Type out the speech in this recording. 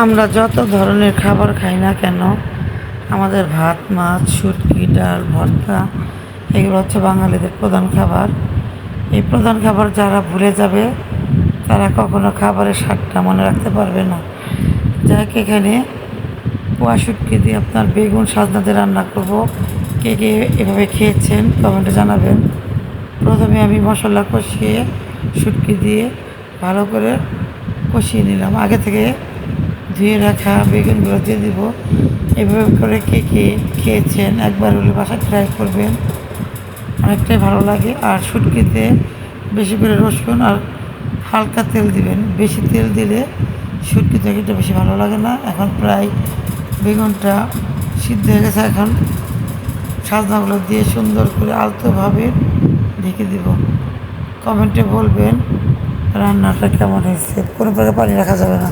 আমরা যত ধরনের খাবার খাই না কেন, আমাদের ভাত, মাছ, শুটকি, ডাল, ভর্তা এগুলো হচ্ছে বাঙালিদের প্রধান খাবার। এই প্রধান খাবার যারা ভুলে যাবে তারা কখনো খাবারের স্বাদটা মনে রাখতে পারবে না। যাক, এখানে পোয়া শুটকি দিয়ে আপনার বেগুন সাজনা দিয়ে রান্না করব। কে কে এভাবে খেয়েছেন কমেন্টে জানাবেন। প্রথমে আমি মশলা কষিয়ে শুটকি দিয়ে ভালো করে কষিয়ে নিলাম। আগে থেকে ধুয়ে রাখা বেগুনগুলো দিয়ে দিব। এভাবে করে কে কে খেয়েছেন একবার হলে বাসায় ট্রাই করবেন, অনেকটাই ভালো লাগে। আর শুটকিতে বেশি করে রসুন আর হালকা তেল দিবেন। বেশি তেল দিলে শুটকি তরকারিটা বেশি ভালো লাগে না। এখন প্রায় বেগুনটা সিদ্ধ হয়ে গেছে। এখন সাজনাগুলো দিয়ে সুন্দর করে আলতোভাবে ঢেকে দিব। কমেন্টে বলবেন রান্নাটা কেমন হয়েছে, কোনো প্রকার পানি রাখা যাবে না।